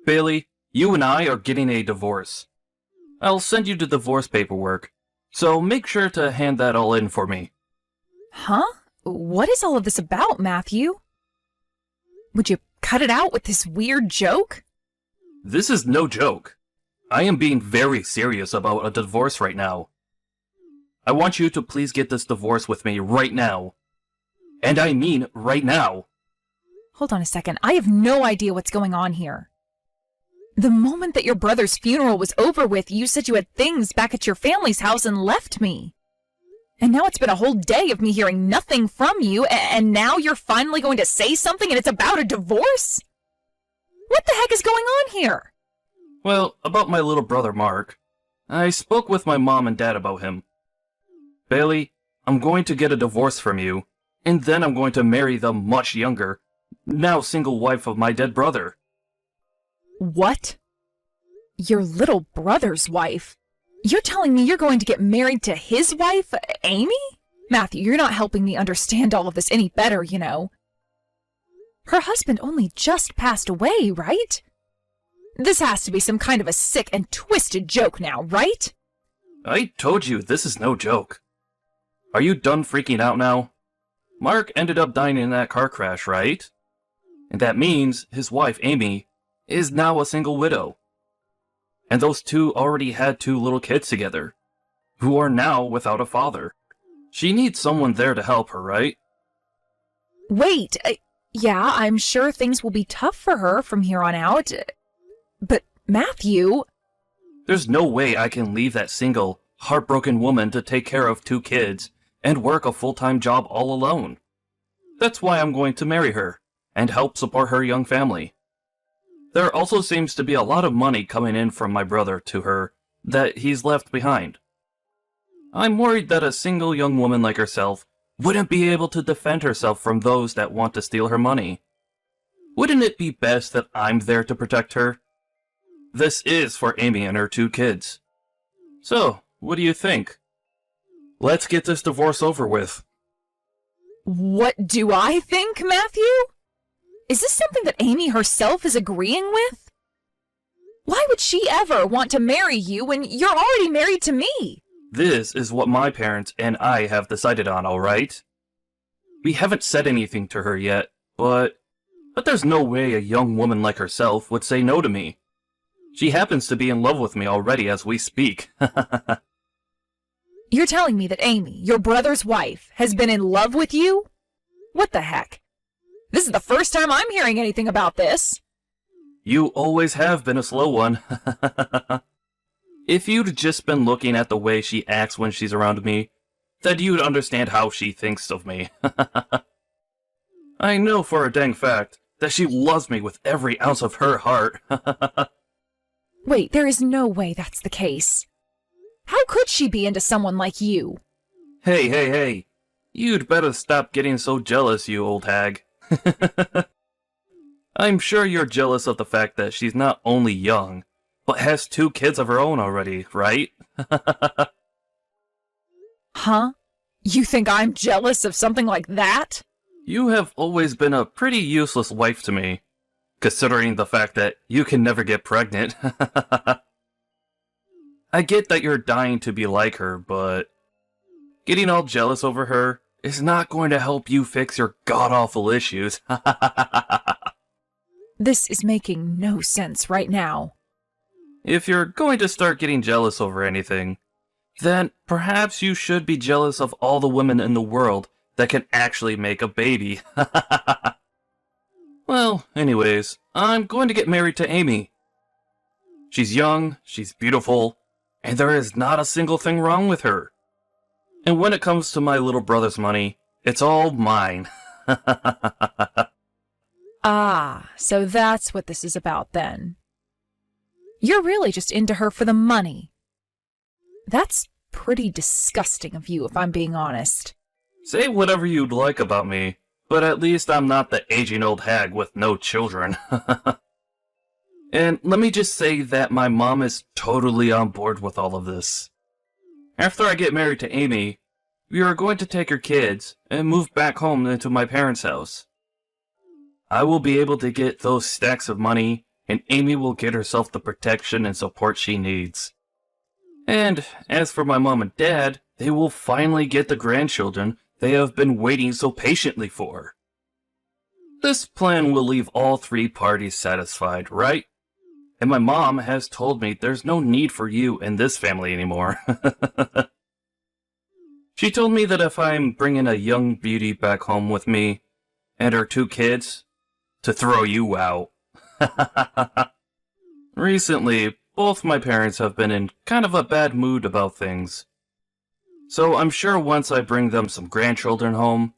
Bailey, you and I are getting a divorce. I'll send you the divorce paperwork, so make sure to hand that all in for me. Huh? What is all of this about, Matthew? Would you cut it out with this weird joke? This is no joke. I am being very serious about a divorce right now. I want you to please get this divorce with me right now. And I mean right now. Hold on a second. I have no idea what's going on here. The moment that your brother's funeral was over with, you said you had things back at your family's house and left me. And now it's been a whole day of me hearing nothing from you, and now you're finally going to say something and it's about a divorce? What the heck is going on here? Well, about my little brother Mark. I spoke with my mom and dad about him. Bailey, I'm going to get a divorce from you, and then I'm going to marry the much younger, now single wife of my dead brother. What? Your little brother's wife? You're telling me you're going to get married to his wife, Amy? Matthew, you're not helping me understand all of this any better, you know. Her husband only just passed away, right? This has to be some kind of a sick and twisted joke now, right? I told you this is no joke. Are you done freaking out now? Mark ended up dying in that car crash, right? And that means his wife, Amy, is now a single widow. And those two already had 2 little kids together, who are now without a father. She needs someone there to help her, right? Wait, yeah, I'm sure things will be tough for her from here on out. But, Matthew... There's no way I can leave that single, heartbroken woman to take care of 2 kids and work a full-time job all alone. That's why I'm going to marry her and help support her young family. There also seems to be a lot of money coming in from my brother to her that he's left behind. I'm worried that a single young woman like herself wouldn't be able to defend herself from those that want to steal her money. Wouldn't it be best that I'm there to protect her? This is for Amy and her 2 kids. So, what do you think? Let's get this divorce over with. What do I think, Matthew? Is this something that Amy herself is agreeing with? Why would she ever want to marry you when you're already married to me? This is what my parents and I have decided on, alright? We haven't said anything to her yet, but there's no way a young woman like herself would say no to me. She happens to be in love with me already as we speak. You're telling me that Amy, your brother's wife, has been in love with you? What the heck? This is the first time I'm hearing anything about this. You always have been a slow one. If you'd just been looking at the way she acts when she's around me, then you'd understand how she thinks of me. I know for a dang fact that she loves me with every ounce of her heart. Wait, there is no way that's the case. How could she be into someone like you? Hey. You'd better stop getting so jealous, you old hag. I'm sure you're jealous of the fact that she's not only young, but has 2 kids of her own already, right? Huh? You think I'm jealous of something like that? You have always been a pretty useless wife to me, considering the fact that you can never get pregnant. I get that you're dying to be like her, but getting all jealous over her is not going to help you fix your god-awful issues. This is making no sense right now. If you're going to start getting jealous over anything, then perhaps you should be jealous of all the women in the world that can actually make a baby. Well, anyways, I'm going to get married to Amy. She's young, she's beautiful, and there is not a single thing wrong with her. And when it comes to my little brother's money, it's all mine. Ah, so that's what this is about then. You're really just into her for the money. That's pretty disgusting of you, if I'm being honest. Say whatever you'd like about me, but at least I'm not the aging old hag with no children. And let me just say that my mom is totally on board with all of this. After I get married to Amy, we are going to take her kids and move back home into my parents' house. I will be able to get those stacks of money and Amy will get herself the protection and support she needs. And as for my mom and dad, they will finally get the grandchildren they have been waiting so patiently for. This plan will leave all three parties satisfied, right? And my mom has told me there's no need for you in this family anymore. She told me that if I'm bringing a young beauty back home with me, and her 2 kids, to throw you out. Recently, both my parents have been in kind of a bad mood about things. So I'm sure once I bring them some grandchildren home,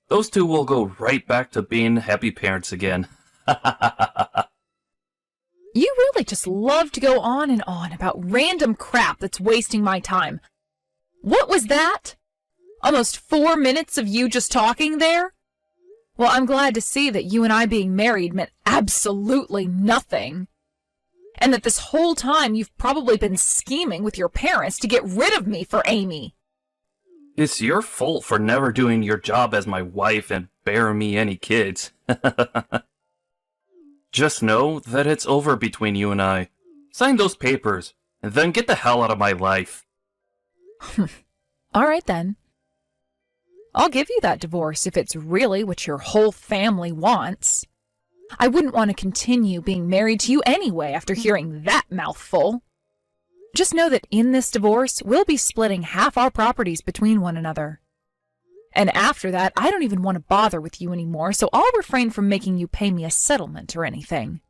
those 2 will go right back to being happy parents again. You really just love to go on and on about random crap that's wasting my time. What was that? Almost 4 minutes of you just talking there? Well, I'm glad to see that you and I being married meant absolutely nothing. And that this whole time you've probably been scheming with your parents to get rid of me for Amy. It's your fault for never doing your job as my wife and bearing me any kids. Just know that it's over between you and I. Sign those papers, and then get the hell out of my life. All right then. I'll give you that divorce if it's really what your whole family wants. I wouldn't want to continue being married to you anyway after hearing that mouthful. Just know that in this divorce, we'll be splitting half our properties between one another. And after that, I don't even want to bother with you anymore, so I'll refrain from making you pay me a settlement or anything.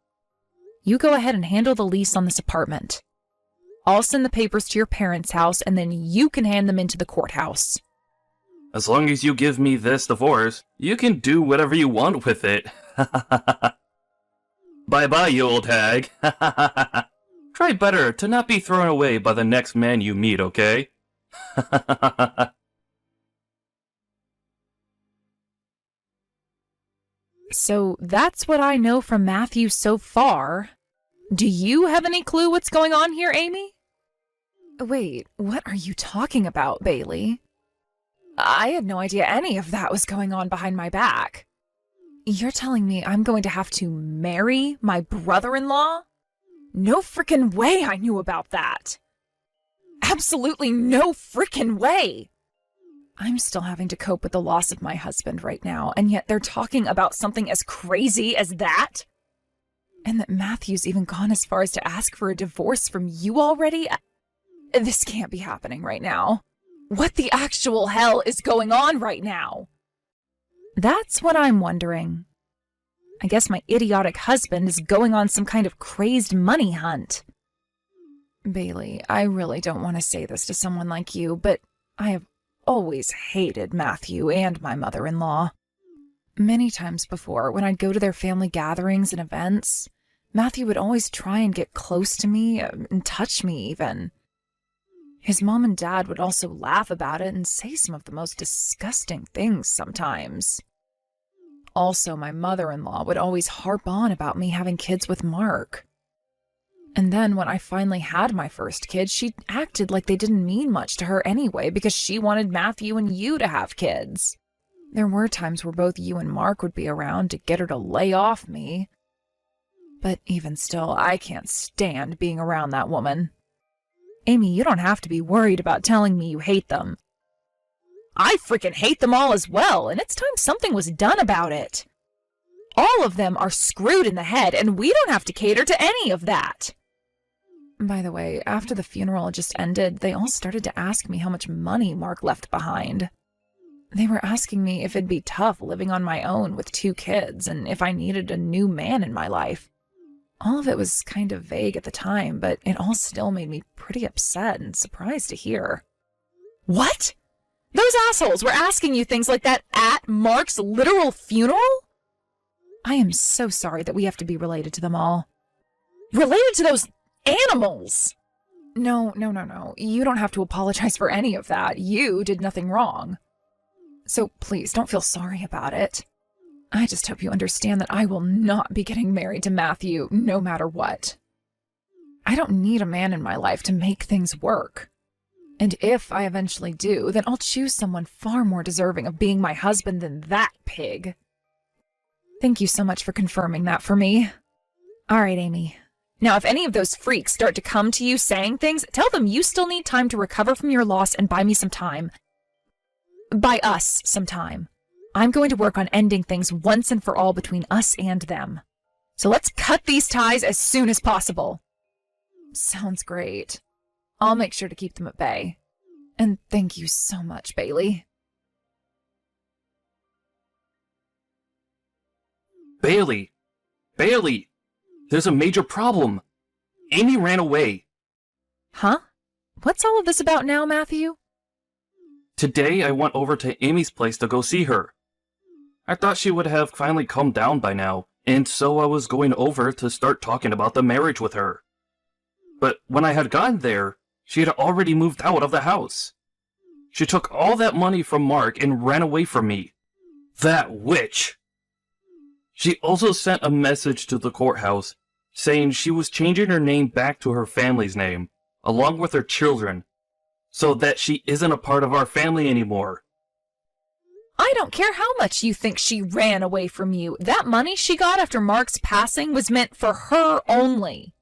You go ahead and handle the lease on this apartment. I'll send the papers to your parents' house, and then you can hand them into the courthouse. As long as you give me this divorce, you can do whatever you want with it. Bye-bye, you old hag. Try better to not be thrown away by the next man you meet, okay? So that's what I know from Matthew so far. Do you have any clue what's going on here, Amy? Wait, what are you talking about, Bailey? I had no idea any of that was going on behind my back. You're telling me I'm going to have to marry my brother-in-law? No frickin' way I knew about that. Absolutely no frickin' way. I'm still having to cope with the loss of my husband right now, and yet they're talking about something as crazy as that? And that Matthew's even gone as far as to ask for a divorce from you already? This can't be happening right now. What the actual hell is going on right now? That's what I'm wondering. I guess my idiotic husband is going on some kind of crazed money hunt. Bailey, I really don't want to say this to someone like you, but I have always hated Matthew and my mother-in-law. Many times before, when I'd go to their family gatherings and events, Matthew would always try and get close to me and touch me even. His mom and dad would also laugh about it and say some of the most disgusting things sometimes. Also, my mother-in-law would always harp on about me having kids with Mark. And then when I finally had my first kid, she acted like they didn't mean much to her anyway because she wanted Matthew and you to have kids. There were times where both you and Mark would be around to get her to lay off me. But even still, I can't stand being around that woman. Amy, you don't have to be worried about telling me you hate them. I freaking hate them all as well, and it's time something was done about it. All of them are screwed in the head, and we don't have to cater to any of that. By the way, after the funeral just ended, they all started to ask me how much money Mark left behind. They were asking me if it'd be tough living on my own with 2 kids, and if I needed a new man in my life. All of it was kind of vague at the time, but it all still made me pretty upset and surprised to hear. What? Those assholes were asking you things like that at Mark's literal funeral? I am so sorry that we have to be related to them all. Related to those animals? No. You don't have to apologize for any of that. You did nothing wrong. So please don't feel sorry about it. I just hope you understand that I will not be getting married to Matthew no matter what. I don't need a man in my life to make things work. And if I eventually do, then I'll choose someone far more deserving of being my husband than that pig. Thank you so much for confirming that for me. All right, Amy. Now, if any of those freaks start to come to you saying things, tell them you still need time to recover from your loss and buy me some time. Buy us some time. I'm going to work on ending things once and for all between us and them. So let's cut these ties as soon as possible. Sounds great. I'll make sure to keep them at bay. And thank you so much, Bailey. Bailey! Bailey! There's a major problem. Amy ran away. Huh? What's all of this about now, Matthew? Today I went over to Amy's place to go see her. I thought she would have finally calmed down by now, and so I was going over to start talking about the marriage with her. But when I had gotten there, she had already moved out of the house. She took all that money from Mark and ran away from me. That witch! She also sent a message to the courthouse saying she was changing her name back to her family's name, along with her children, so that she isn't a part of our family anymore. I don't care how much you think she ran away from you. That money she got after Mark's passing was meant for her only.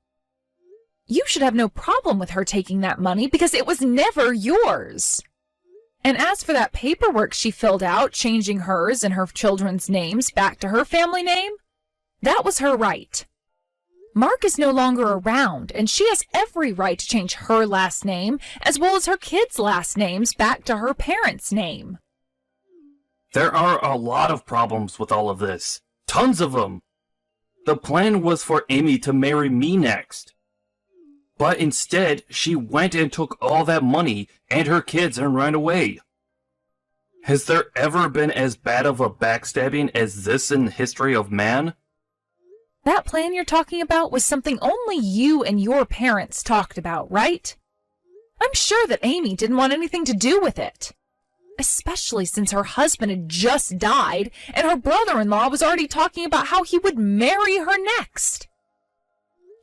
You should have no problem with her taking that money because it was never yours. And as for that paperwork she filled out, changing hers and her children's names back to her family name, that was her right. Mark is no longer around, and she has every right to change her last name, as well as her kids' last names, back to her parents' name. There are a lot of problems with all of this. Tons of them. The plan was for Amy to marry me next. But instead, she went and took all that money and her kids and ran away. Has there ever been as bad of a backstabbing as this in the history of man? That plan you're talking about was something only you and your parents talked about, right? I'm sure that Amy didn't want anything to do with it. Especially since her husband had just died and her brother-in-law was already talking about how he would marry her next.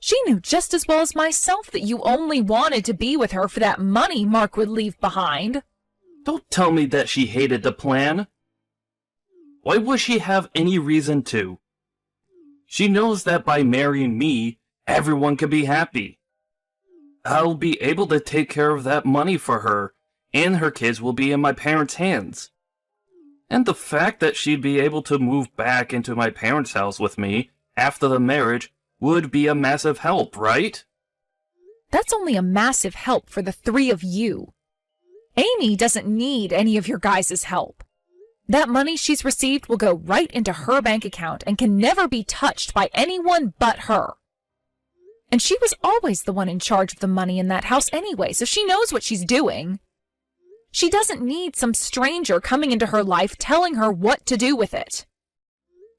She knew just as well as myself that you only wanted to be with her for that money Mark would leave behind. Don't tell me that she hated the plan. Why would she have any reason to? She knows that by marrying me, everyone can be happy. I'll be able to take care of that money for her, and her kids will be in my parents' hands. And the fact that she'd be able to move back into my parents' house with me after the marriage would be a massive help, right? That's only a massive help for the three of you. Amy doesn't need any of your guys' help. That money she's received will go right into her bank account and can never be touched by anyone but her. And she was always the one in charge of the money in that house anyway, so she knows what she's doing. She doesn't need some stranger coming into her life telling her what to do with it.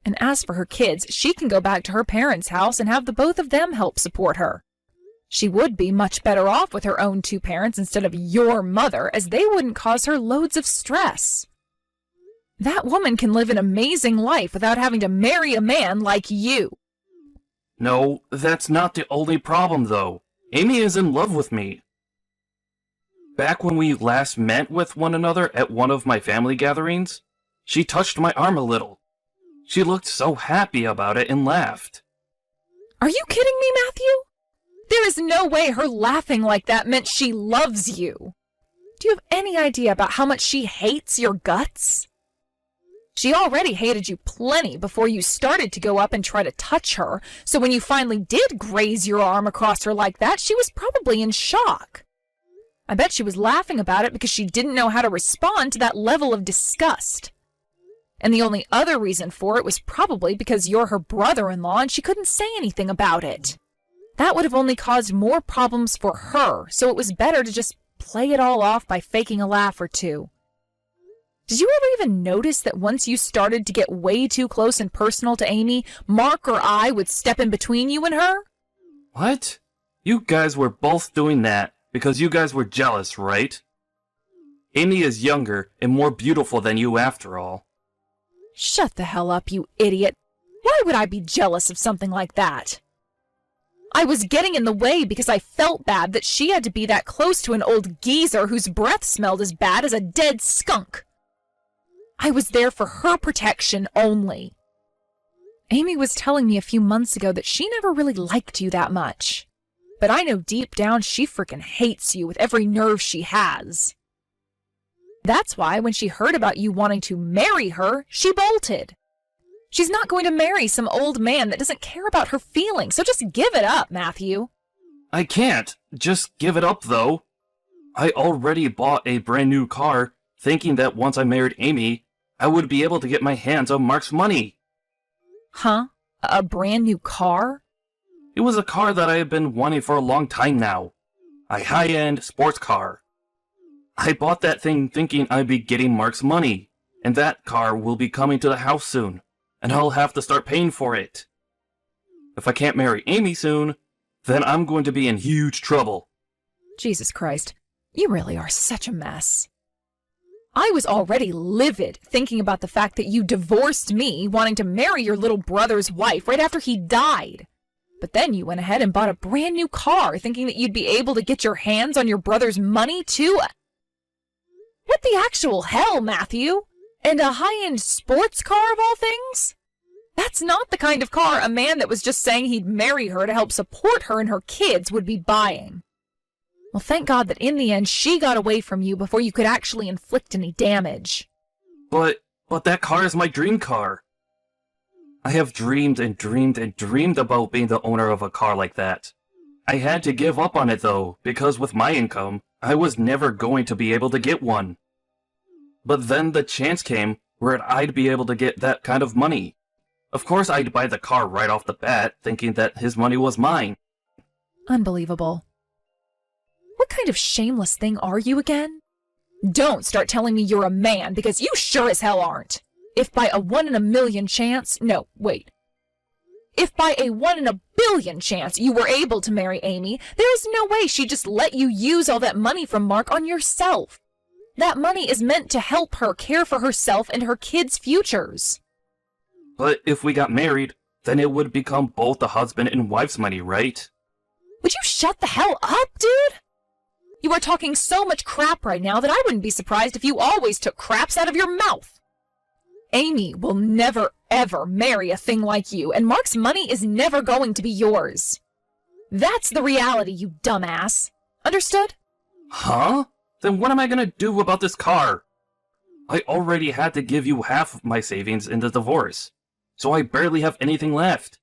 And as for her kids, she can go back to her parents' house and have the both of them help support her. She would be much better off with her own two parents instead of your mother, as they wouldn't cause her loads of stress. That woman can live an amazing life without having to marry a man like you. No, that's not the only problem, though. Amy is in love with me. Back when we last met with one another at one of my family gatherings, she touched my arm a little. She looked so happy about it and laughed. Are you kidding me, Matthew? There is no way her laughing like that meant she loves you. Do you have any idea about how much she hates your guts? She already hated you plenty before you started to go up and try to touch her, so when you finally did graze your arm across her like that, she was probably in shock. I bet she was laughing about it because she didn't know how to respond to that level of disgust. And the only other reason for it was probably because you're her brother-in-law and she couldn't say anything about it. That would have only caused more problems for her, so it was better to just play it all off by faking a laugh or two. Did you ever even notice that once you started to get way too close and personal to Amy, Mark or I would step in between you and her? What? You guys were both doing that because you guys were jealous, right? Amy is younger and more beautiful than you after all. Shut the hell up, you idiot. Why would I be jealous of something like that? I was getting in the way because I felt bad that she had to be that close to an old geezer whose breath smelled as bad as a dead skunk. I was there for her protection only. Amy was telling me a few months ago that she never really liked you that much. But I know deep down she frickin' hates you with every nerve she has. That's why when she heard about you wanting to marry her, she bolted. She's not going to marry some old man that doesn't care about her feelings, so just give it up, Matthew. I can't just give it up, though. I already bought a brand new car, thinking that once I married Amy, I would be able to get my hands on Mark's money. Huh? A brand new car? It was a car that I have been wanting for a long time now. A high-end sports car. I bought that thing thinking I'd be getting Mark's money, and that car will be coming to the house soon, and I'll have to start paying for it. If I can't marry Amy soon, then I'm going to be in huge trouble. Jesus Christ, you really are such a mess. I was already livid thinking about the fact that you divorced me wanting to marry your little brother's wife right after he died. But then you went ahead and bought a brand new car thinking that you'd be able to get your hands on your brother's money too. What the actual hell, Matthew? And a high-end sports car of all things? That's not the kind of car a man that was just saying he'd marry her to help support her and her kids would be buying. Well, thank God that in the end she got away from you before you could actually inflict any damage. But that car is my dream car. I have dreamed and dreamed and dreamed about being the owner of a car like that. I had to give up on it though, because with my income, I was never going to be able to get one. But then the chance came where I'd be able to get that kind of money. Of course I'd buy the car right off the bat, thinking that his money was mine. Unbelievable. What kind of shameless thing are you again? Don't start telling me you're a man, because you sure as hell aren't. If by a 1 in a million chance, no, wait. If by a 1 in a billion chance you were able to marry Amy, there is no way she'd just let you use all that money from Mark on yourself. That money is meant to help her care for herself and her kids' futures. But if we got married, then it would become both the husband and wife's money, right? Would you shut the hell up, dude? You are talking so much crap right now that I wouldn't be surprised if you always took craps out of your mouth. Amy will never, ever marry a thing like you, and Mark's money is never going to be yours. That's the reality, you dumbass. Understood? Huh? Then what am I gonna do about this car? I already had to give you half of my savings in the divorce, so I barely have anything left.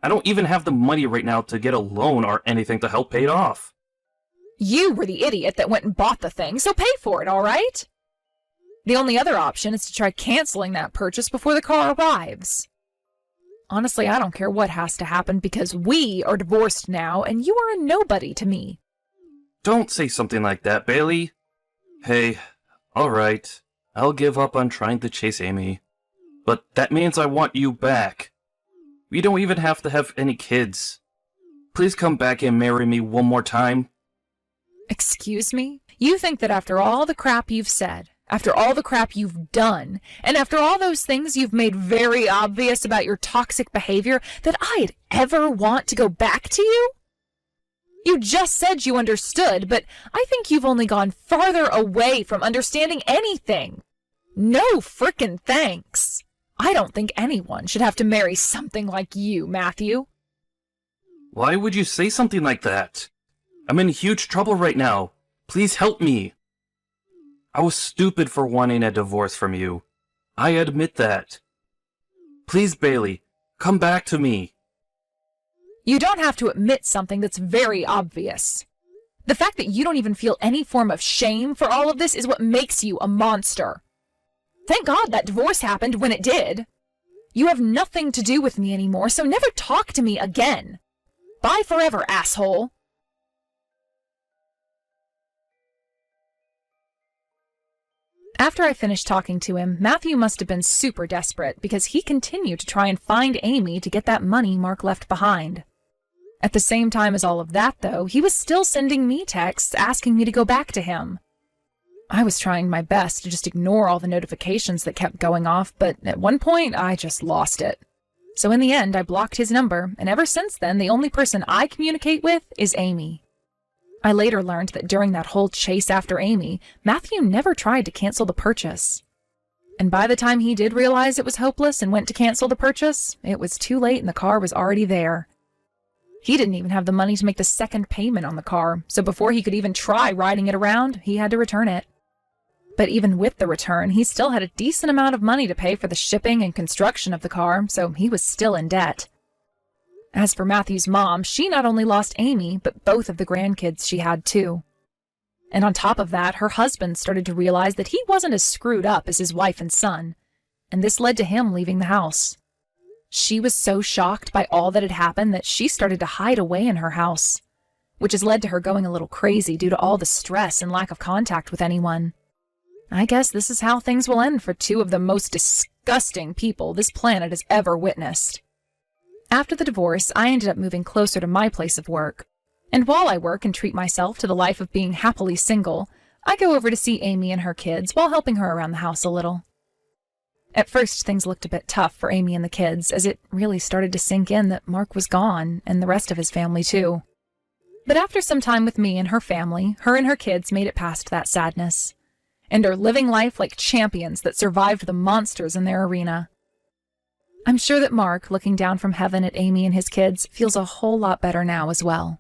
I don't even have the money right now to get a loan or anything to help pay it off. You were the idiot that went and bought the thing, so pay for it, all right? The only other option is to try canceling that purchase before the car arrives. Honestly, I don't care what has to happen because we are divorced now and you are a nobody to me. Don't say something like that, Bailey. Hey, alright, I'll give up on trying to chase Amy. But that means I want you back. We don't even have to have any kids. Please come back and marry me one more time. Excuse me? You think that after all the crap you've said, after all the crap you've done, and after all those things you've made very obvious about your toxic behavior, that I'd ever want to go back to you? You just said you understood, but I think you've only gone farther away from understanding anything. No frickin' thanks. I don't think anyone should have to marry something like you, Matthew. Why would you say something like that? I'm in huge trouble right now. Please help me. I was stupid for wanting a divorce from you. I admit that. Please, Bailey, come back to me. You don't have to admit something that's very obvious. The fact that you don't even feel any form of shame for all of this is what makes you a monster. Thank God that divorce happened when it did. You have nothing to do with me anymore, so never talk to me again. Bye forever, asshole. After I finished talking to him, Matthew must have been super desperate because he continued to try and find Amy to get that money Mark left behind. At the same time as all of that, though, he was still sending me texts asking me to go back to him. I was trying my best to just ignore all the notifications that kept going off, but at one point I just lost it. So in the end, I blocked his number, and ever since then, the only person I communicate with is Amy. I later learned that during that whole chase after Amy, Matthew never tried to cancel the purchase. And by the time he did realize it was hopeless and went to cancel the purchase, it was too late and the car was already there. He didn't even have the money to make the second payment on the car, so before he could even try riding it around, he had to return it. But even with the return, he still had a decent amount of money to pay for the shipping and construction of the car, so he was still in debt. As for Matthew's mom, she not only lost Amy, but both of the grandkids she had too. And on top of that, her husband started to realize that he wasn't as screwed up as his wife and son, and this led to him leaving the house. She was so shocked by all that had happened that she started to hide away in her house, which has led to her going a little crazy due to all the stress and lack of contact with anyone. I guess this is how things will end for two of the most disgusting people this planet has ever witnessed. After the divorce, I ended up moving closer to my place of work. And while I work and treat myself to the life of being happily single, I go over to see Amy and her kids while helping her around the house a little. At first, things looked a bit tough for Amy and the kids, as it really started to sink in that Mark was gone, and the rest of his family too. But after some time with me and her family, her and her kids made it past that sadness, and are living life like champions that survived the monsters in their arena. I'm sure that Mark, looking down from heaven at Amy and his kids, feels a whole lot better now as well.